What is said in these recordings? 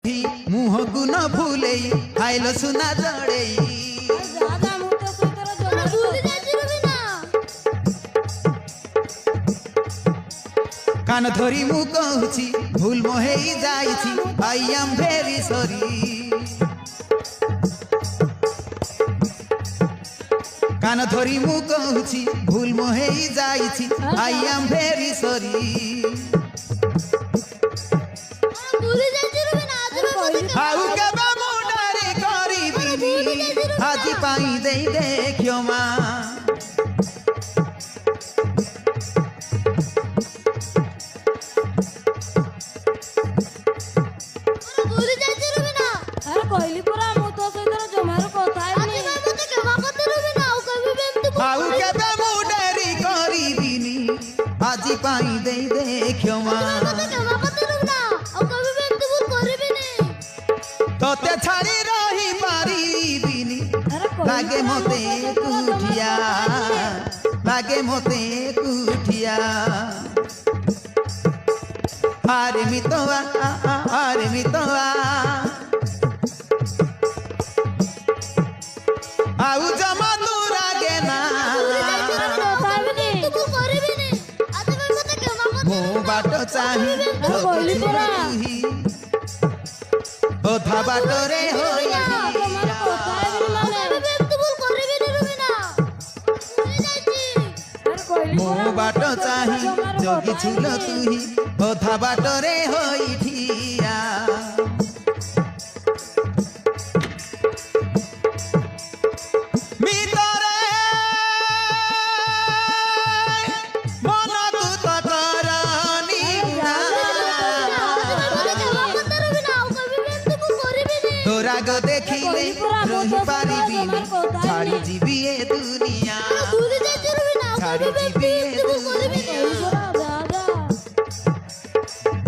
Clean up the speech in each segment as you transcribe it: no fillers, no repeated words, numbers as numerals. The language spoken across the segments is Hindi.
मुह गुण फुले खाइल सुना जड़े कान धरी मु कहूची भूल मोहे जाइछि आई एम वेरी सॉरी कान धरी मु कहूची भूल मोहे जाइछि आई एम वेरी सॉरी आउ केबे मुंडारी करिबिनी आज पाई दे देखियो मा आउ केबे मुंडारी करिबिनी आज पाई दे देखियो मा तोते छाड़ी रही पारिबिनी लागे मोते कुठिया लागे मोते कुठिया हारे मितवा आउ जमा तू रागे ना मो बाट चाही ओधा बाटरे होई मो बाट चाही जोगी छुल तुही ओधा बाटरे होई ठिया राग देखिले रही पारिबिनी छाड़ी जीवी ए दुनिया छाड़ी जीवी ए दुनिया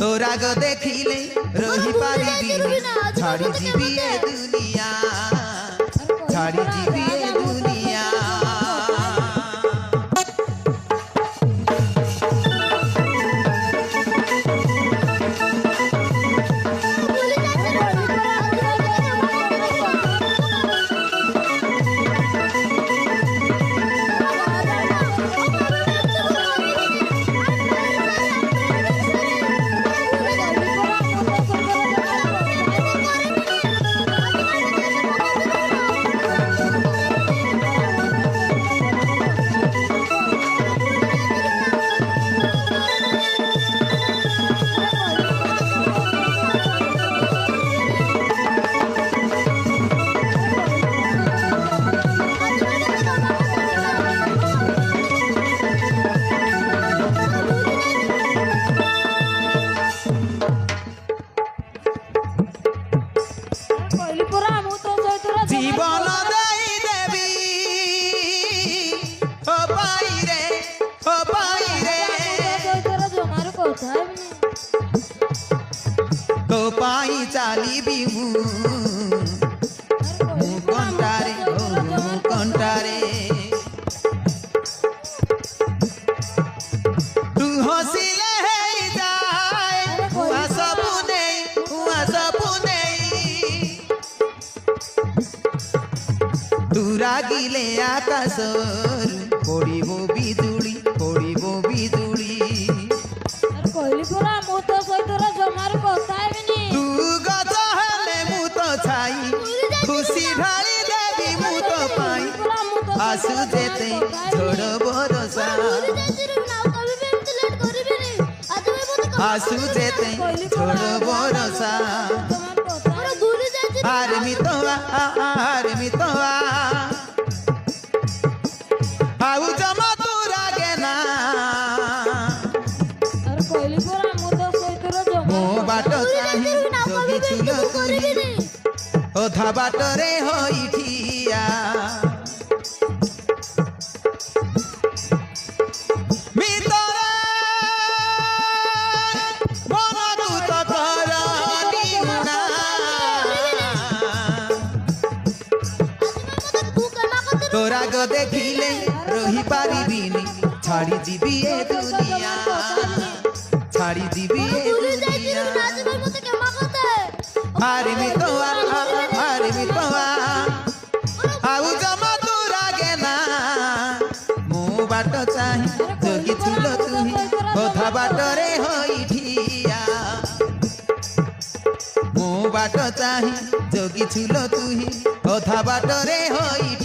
तो राग देखिले रही पारिबिनी छाड़ी जीवी ए दुनिया छाड़ी जीवी ए दुनिया जीवन दई देवी ओ पाई रे तो पाई चाली भी मु कंटारे तू हसिले है जाए हुआ सब तू रागिले आकाश पड़िबो बिजुली तू गज हेले मु तो छाई खुशी ढाली देवी मु तो पाई आसु जेते झड़ बरसा आसु जेते झड़ बरसा हारे मितवा आउ जमा तू रागे ना मो बाट चाही जोगी छुल तुही ओधा बाटरे होई ठिया तो राग देखिले रही पारिबिनी छाड़ी जीवी ए दुनिया छाड़ी जीवी ए दुनिया आरे मितवा आउ जमा तू रागे ना मु बाट चाहे जोगी छुलो तुही अधा बाट रे होई ठिया मु बाट चाहे जोगी छुलो तुही अधा बाट रे होई